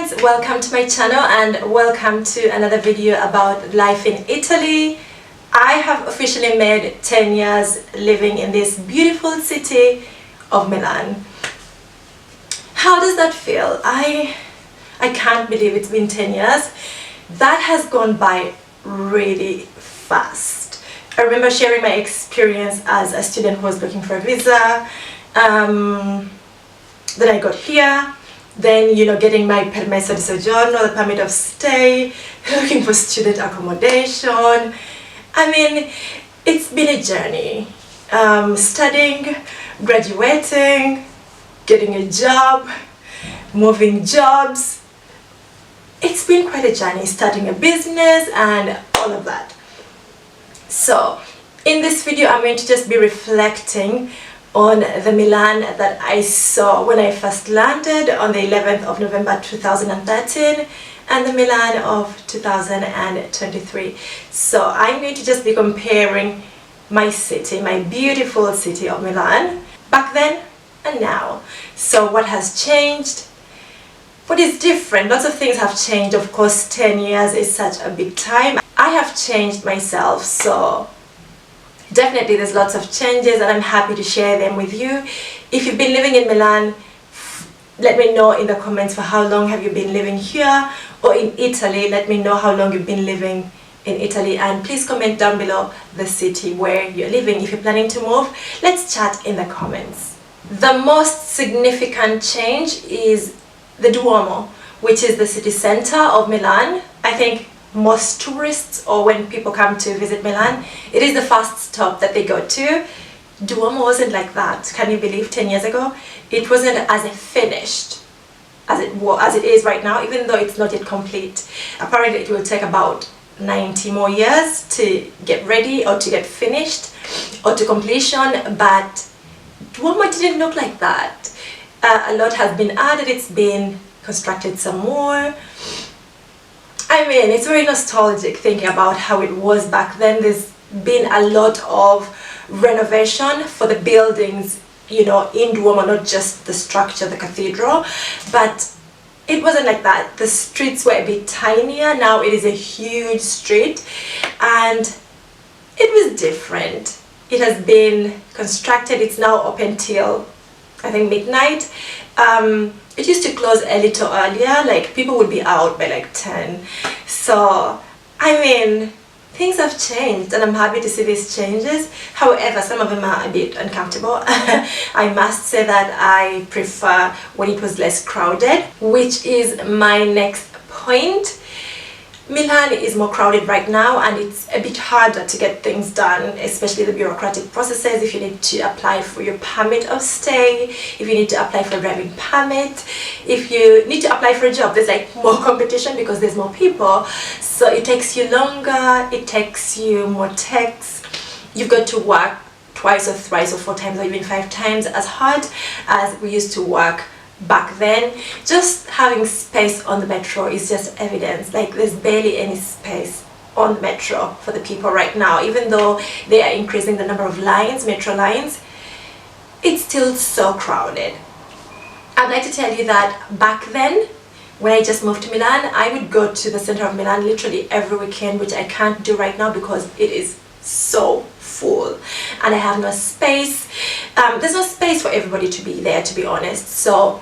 friends, welcome to my channel and welcome to another video about life in Italy. I have officially made 10 years living in this beautiful city of Milan. How does that feel? I can't believe it's been 10 years. That has gone by really fast. I remember sharing my experience as a student who was looking for a visa. Then I got here. Then, getting my permesso di soggiorno, the permit of stay, looking for student accommodation. I mean, it's been a journey. Studying, graduating, getting a job, moving jobs. It's been quite a journey, starting a business and all of that. So, in this video, I'm going to just be reflecting on the Milan that I saw when I first landed on the 11th of November 2013 and the Milan of 2023. So I'm going to just be comparing my city, my beautiful city of Milan, back then and now. So what has changed? What is different? Lots of things have changed. Of course, 10 years is such a big time. I have changed myself, so definitely there's lots of changes and I'm happy to share them with you. If you've been living in Milan, let me know in the comments for how long have you been living here, or in Italy, let me know how long you've been living in Italy, and please comment down below the city where you're living. If you're planning to move, let's chat in the comments. The most significant change is the Duomo, which is the city center of Milan. I think most tourists, or when people come to visit Milan, it is the first stop that they go to. Duomo wasn't like that. Can you believe 10 years ago? It wasn't as finished as it is right now, even though it's not yet complete. Apparently it will take about 90 more years to get ready or to get finished or to completion, but Duomo didn't look like that. A lot has been added, it's been constructed some more. I mean, it's very nostalgic thinking about how it was back then. There's been a lot of renovation for the buildings, in Duomo, not just the structure, the cathedral, but it wasn't like that. The streets were a bit tinier. Now it is a huge street and it was different. It has been constructed. It's now open till I think midnight. It used to close a little earlier, like people would be out by like 10. So, I mean, things have changed and I'm happy to see these changes. However, some of them are a bit uncomfortable. I must say that I prefer when it was less crowded, which is my next point. Milan is more crowded right now and it's a bit harder to get things done, especially the bureaucratic processes. If you need to apply for your permit of stay, if you need to apply for a driving permit, if you need to apply for a job, there's like more competition because there's more people. So it takes you longer, it takes you more texts. You've got to work twice or thrice or 4 times or even 5 times as hard as we used to work back then. Just having space on the metro is just evidence. Like there's barely any space on the metro for the people right now. Even though they are increasing the number of lines, metro lines, it's still so crowded. I'd like to tell you that back then, when I just moved to Milan, I would go to the center of Milan literally every weekend, which I can't do right now because it is so full and I have no space. There's no space for everybody to be there, to be honest. So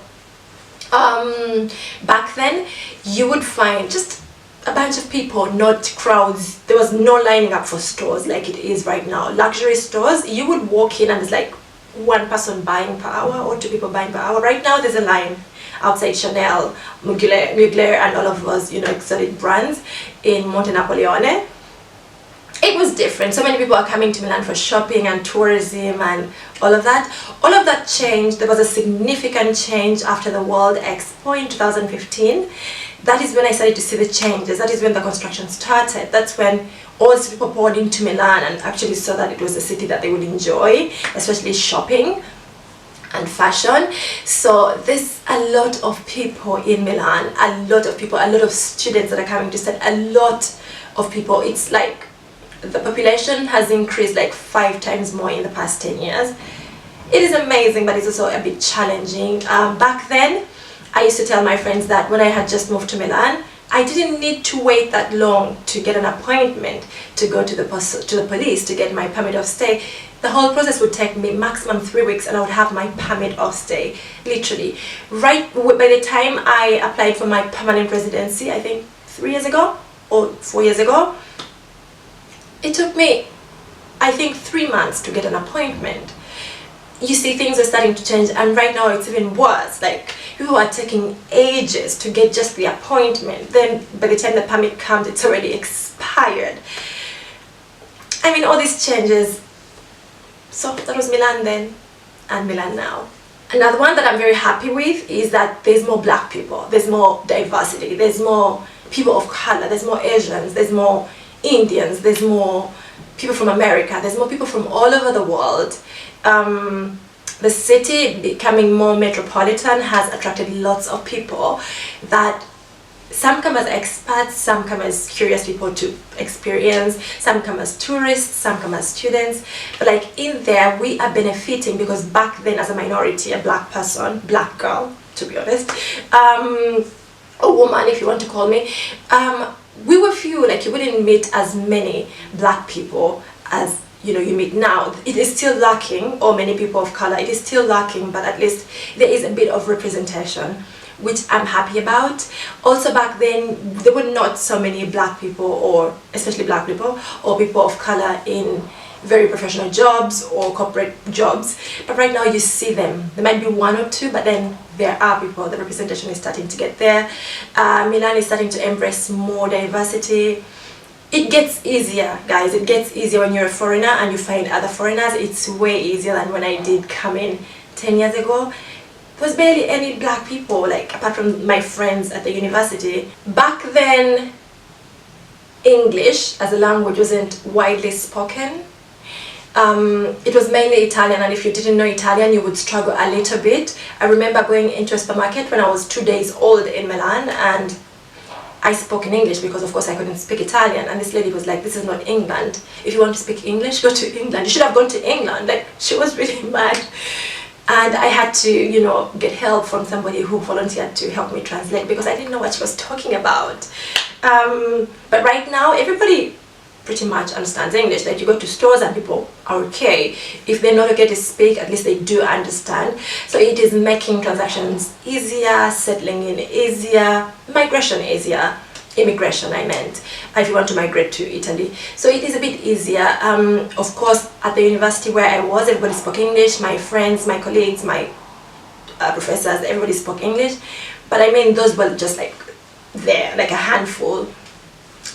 back then you would find just a bunch of people, not crowds. There was no lining up for stores like it is right now. Luxury stores, you would walk in and there's like 1 person buying per hour or 2 people buying per hour. Right now there's a line outside Chanel, Mugler and all of those exotic brands in Monte Napoleone. It was different. So many people are coming to Milan for shopping and tourism and all of that. All of that changed. There was a significant change after the World Expo in 2015. That is when I started to see the changes. That is when the construction started. That's when all these people poured into Milan and actually saw that it was a city that they would enjoy, especially shopping and fashion. So there's a lot of people in Milan, a lot of people, a lot of students that are coming to study, a lot of people. It's like the population has increased like 5 times more in the past 10 years. It is amazing, but it's also a bit challenging. Back then I used to tell my friends that when I had just moved to Milan, I didn't need to wait that long to get an appointment to go to the police to get my permit of stay. The whole process would take me maximum 3 weeks, and I would have my permit of stay, literally. Right by the time I applied for my permanent residency, I think 3 years ago or 4 years ago, it took me, I think, 3 months to get an appointment. You see, things are starting to change, and right now it's even worse. Like, people are taking ages to get just the appointment. Then by the time the permit comes, it's already expired. I mean, all these changes. So that was Milan then and Milan now. Another one that I'm very happy with is that there's more black people, there's more diversity, there's more people of color, there's more Asians, there's more Indians, there's more people from America, there's more people from all over the world. The city becoming more metropolitan has attracted lots of people that some come as expats, some come as curious people to experience, some come as tourists, some come as students. But like in there, we are benefiting because back then, as a minority, a black person, black girl, to be honest, a woman, if you want to call me, we were few. Like, you wouldn't meet as many black people as you meet now. It is still lacking, or many people of color. It is still lacking, but at least there is a bit of representation, which I'm happy about. Also, back then, there were not so many black people, or especially black people or people of color in very professional jobs or corporate jobs. But right now you see them. There might be one or two, but then there are people. The representation is starting to get there. Milan is starting to embrace more diversity. It gets easier, guys. It gets easier when you're a foreigner and you find other foreigners. It's way easier than when I did come in 10 years ago. There was barely any black people, like, apart from my friends at the university. Back then, English as a language wasn't widely spoken. It was mainly Italian, and if you didn't know Italian, you would struggle a little bit. I remember going into a supermarket when I was 2 days old in Milan, and I spoke in English because, of course, I couldn't speak Italian. And this lady was like, "This is not England. If you want to speak English, go to England. You should have gone to England." Like, she was really mad. And I had to, get help from somebody who volunteered to help me translate because I didn't know what she was talking about. But right now, everybody pretty much understands English. Like, you go to stores and people are okay. If they're not okay to speak, at least they do understand. So it is making transactions easier, settling in easier, migration easier. Immigration, I meant, if you want to migrate to Italy. So it is a bit easier. Of course, at the university where I was, everybody spoke English. My friends, my colleagues, my professors, everybody spoke English. But I mean, those were just like there, like a handful.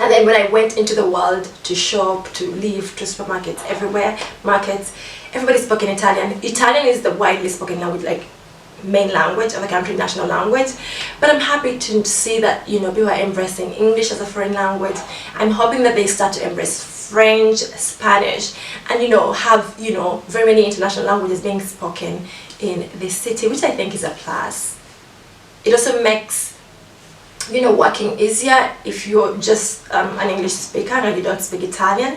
And then when I went into the world to shop, to live, to supermarkets, everywhere, markets, everybody spoke in Italian. Italian is the widely spoken language, like main language of the country, national language. But I'm happy to see that people are embracing English as a foreign language. I'm hoping that they start to embrace French, Spanish, and have very many international languages being spoken in this city, which I think is a plus. It also makes working easier if you're just an English speaker and you don't speak Italian.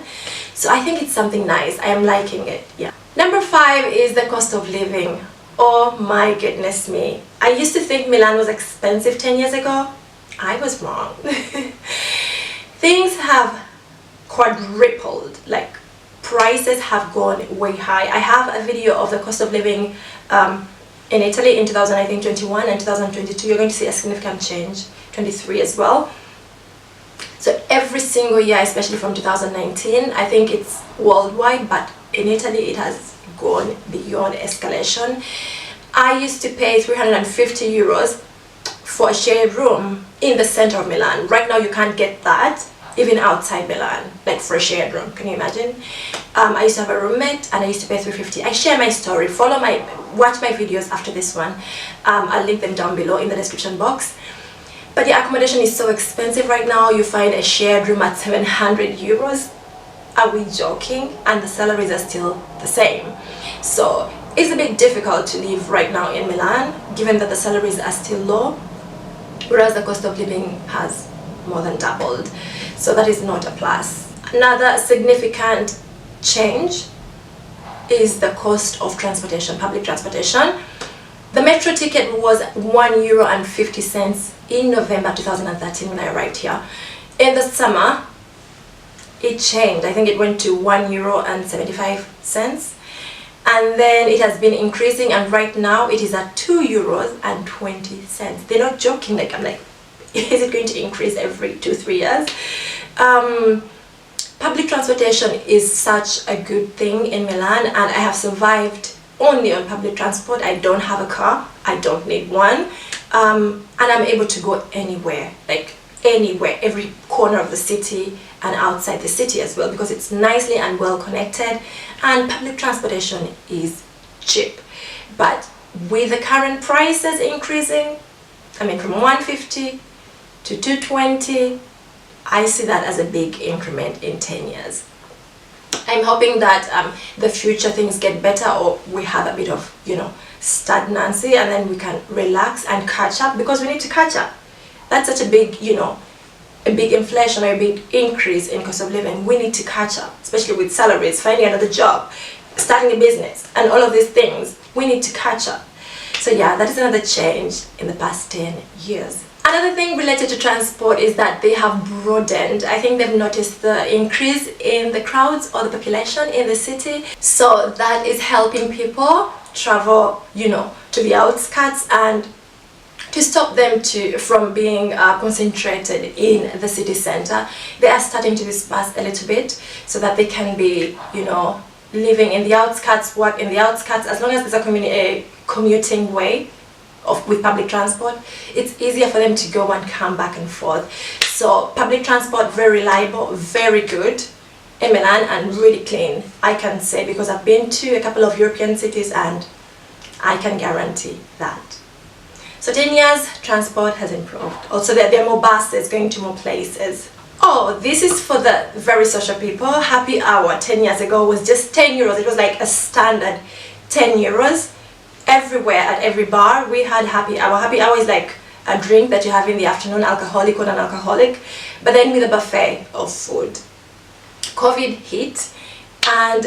So I think it's something nice. I am liking it. Yeah. Number 5 is the cost of living. Oh my goodness me. I used to think Milan was expensive 10 years ago. I was wrong. Things have quadrupled. Like, prices have gone way high. I have a video of the cost of living in Italy in 2021 and 2022. You're going to see a significant change. 23 as well. So every single year, especially from 2019, I think it's worldwide, but in Italy it has gone beyond escalation. I used to pay 350 euros for a shared room in the center of Milan. Right now you can't get that even outside Milan, like for a shared room. Can you imagine? I used to have a roommate and I used to pay 350. I share my story. Watch my videos after this one. I'll link them down below in the description box. But the accommodation is so expensive right now. You find a shared room at 700 euros. Are we joking? And the salaries are still the same. So it's a bit difficult to live right now in Milan, given that the salaries are still low, whereas the cost of living has more than doubled. So that is not a plus. Another significant change is the cost of transportation, public transportation. The metro ticket was €1.50 in November 2013 when I arrived here. In the summer, it changed. I think it went to €1.75. And then it has been increasing, and right now it is at €2.20. They're not joking. Like, I'm like, is it going to increase every 2-3 years? Public transportation is such a good thing in Milan, and I have survived only on public transport. I don't have a car. I don't need one. And I'm able to go anywhere, like anywhere, every corner of the city and outside the city as well, because it's nicely and well connected, and public transportation is cheap. But with the current prices increasing, I mean from 150 to 220, I see that as a big increment in 10 years. I'm hoping that the future things get better, or we have a bit of, stagnancy, and then we can relax and catch up, because we need to catch up. That's such a big, a big inflation or a big increase in cost of living. We need to catch up, especially with salaries, finding another job, starting a business, and all of these things. We need to catch up. So yeah, that is another change in the past 10 years. Another thing related to transport is that they have broadened. I think they've noticed the increase in the crowds or the population in the city. So that is helping people travel, to the outskirts, and to stop them from being concentrated in the city center. They are starting to disperse a little bit so that they can be, living in the outskirts, work in the outskirts. As long as there's a commuting way with public transport, it's easier for them to go and come back and forth. So public transport, very reliable, very good in Milan, and really clean, I can say, because I've been to a couple of European cities and I can guarantee that. So 10 years, transport has improved. Also, there are more buses going to more places. Oh, this is for the very social people. Happy hour 10 years ago was just €10. It was like a standard €10. Everywhere, at every bar, we had happy hour. Happy hour is like a drink that you have in the afternoon, alcoholic or non-alcoholic, but then with a buffet of food. COVID hit, and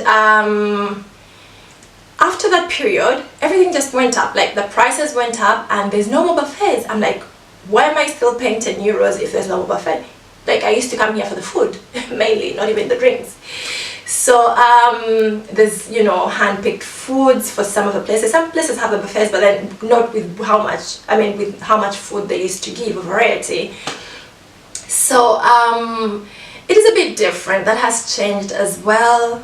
after that period, everything just went up. Like, the prices went up, and there's no more buffets. I'm like, why am I still paying €10 if there's no more buffet? Like, I used to come here for the food, mainly, not even the drinks. So there's, hand-picked foods for some of the places. Some places have the buffets, but then not with how much food they used to give, a variety. So it is a bit different. That has changed as well.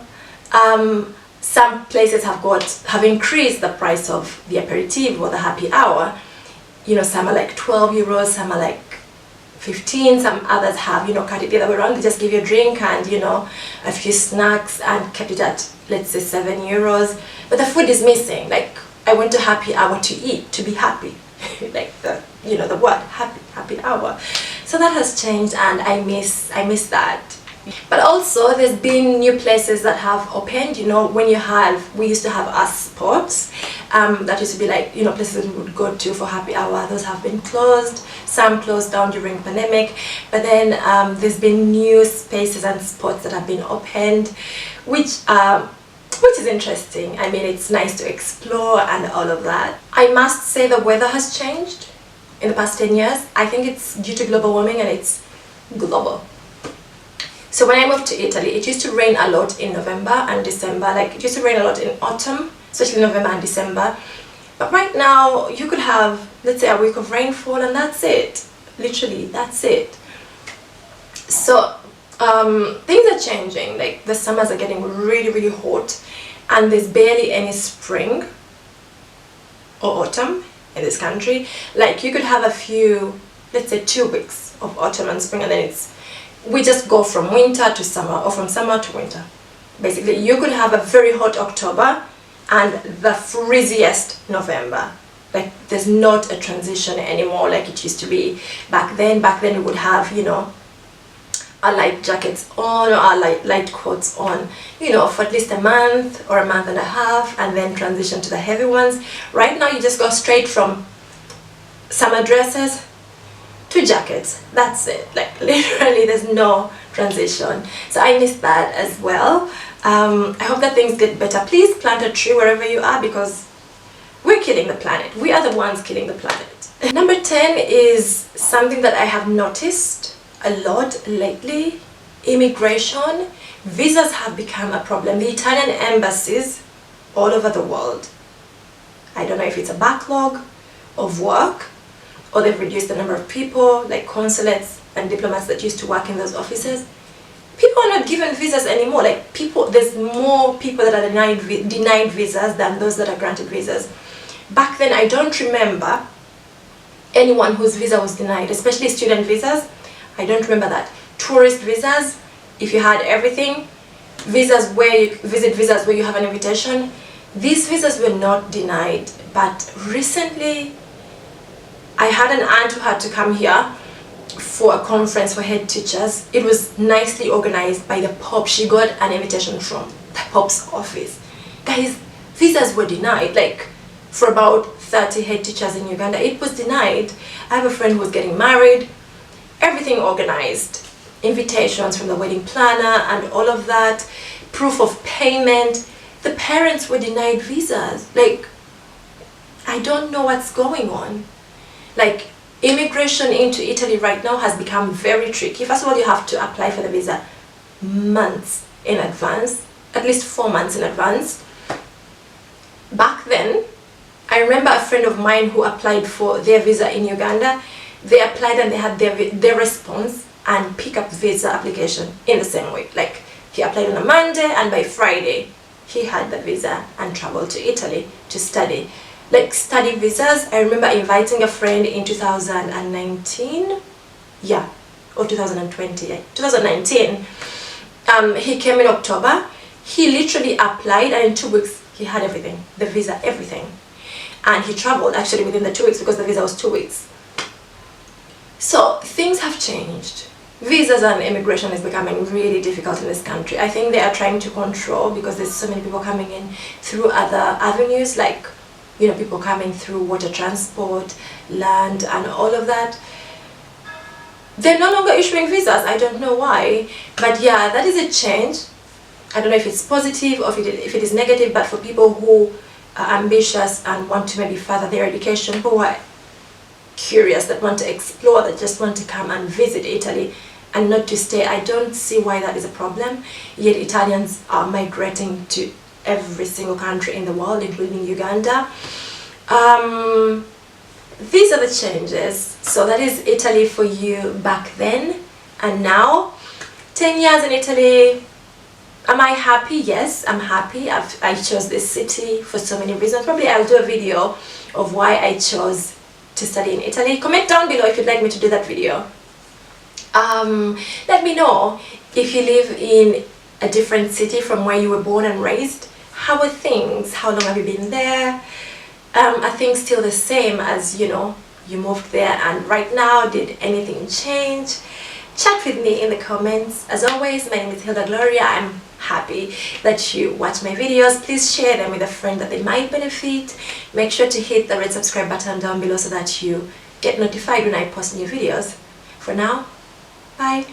Some places have increased the price of the aperitif or the happy hour. Some are like €12, some are like 15, some others have, cut it the other way around. They just give you a drink and, a few snacks, and kept it at, let's say, €7. But the food is missing. Like, I went to happy hour to eat, to be happy. Like the word, happy hour. So that has changed, and I miss that. But also, there's been new places that have opened. We used to have us spots. That used to be like, places we would go to for happy hour. Those have been closed. Some closed down during the pandemic. But then there's been new spaces and spots that have been opened, which is interesting. I mean, it's nice to explore and all of that. I must say the weather has changed in the past 10 years. I think it's due to global warming, and it's global. So when I moved to Italy, it used to rain a lot in November and December. Like, it used to rain a lot in autumn, especially November and December. But right now, you could have, let's say, a week of rainfall, and that's it. Literally, that's it. So things are changing. Like, the summers are getting really, really hot, and there's barely any spring or autumn in this country. Like, you could have a few, let's say 2 weeks of autumn and spring, and then we just go from winter to summer, or from summer to winter. Basically, you could have a very hot October and the freeziest November. Like, there's not a transition anymore like it used to be back then. Back then we would have, our light jackets on, or our light coats on, for at least a month or a month and a half, and then transition to the heavy ones. Right now, you just go straight from summer dresses to jackets. That's it. Like, literally, there's no transition. So I miss that as well. I hope that things get better. Please plant a tree wherever you are, because We're killing the planet. We are the ones killing the planet. Number 10 is something that I have noticed a lot lately. Immigration. Visas have become a problem. The Italian embassies all over the world, I don't know if it's a backlog of work or they've reduced the number of people, like consulates and diplomats that used to work in those offices. People are not given visas anymore. Like there's more people that are denied visas than those that are granted visas. Back then, I don't remember anyone whose visa was denied, especially student visas. I don't remember that. Tourist visas, if you had everything, visas where you visit visas where you have an invitation, these visas were not denied. But recently, I had an aunt who had to come here for a conference for head teachers. It was nicely organized by the Pope. She got an invitation from the Pope's office. Guys, visas were denied, like for about 30 head teachers in Uganda. It was denied. I have a friend who was getting married, everything organized, invitations from the wedding planner and all of that, proof of payment. The parents were denied visas. Like, I don't know what's going on. Like, immigration into Italy right now has become very tricky. First of all, you have to apply for the visa months in advance, at least 4 months in advance. Back then, I remember a friend of mine who applied for their visa in Uganda. They applied and they had their response and pick up visa application in the same way. Like, he applied on a Monday and by Friday he had the visa and traveled to Italy to study. Like, study visas, I remember inviting a friend in 2019, yeah, or 2020, yeah, 2019. He came in October. He literally applied and in 2 weeks he had everything, the visa, everything. And he traveled actually within the 2 weeks because the visa was 2 weeks. So things have changed. Visas and immigration is becoming really difficult in this country. I think they are trying to control because there's so many people coming in through other avenues, like, you know, people coming through water transport, land and all of that. They're no longer issuing visas. I don't know why, but yeah, that is a change. I don't know if it's positive or if it is negative, but for people who are ambitious and want to maybe further their education, who are curious, that want to explore, that just want to come and visit Italy and not to stay, I don't see why that is a problem. Yet Italians are migrating to every single country in the world, including Uganda. These are the changes. So that is Italy for you back then and now. 10 years in Italy. Am I happy? Yes, I'm happy. I chose this city for so many reasons. Probably I'll do a video of why I chose to study in Italy. Comment down below if you'd like me to do that video. Let me know if you live in a different city from where you were born and raised. How are things? How long have you been there? Are things still the same as, you know, you moved there and right now? Did anything change? Chat with me in the comments. As always, my name is Hilda Gloria. I'm happy that you watch my videos. Please share them with a friend that they might benefit. Make sure to hit the red subscribe button down below so that you get notified when I post new videos. For now, bye.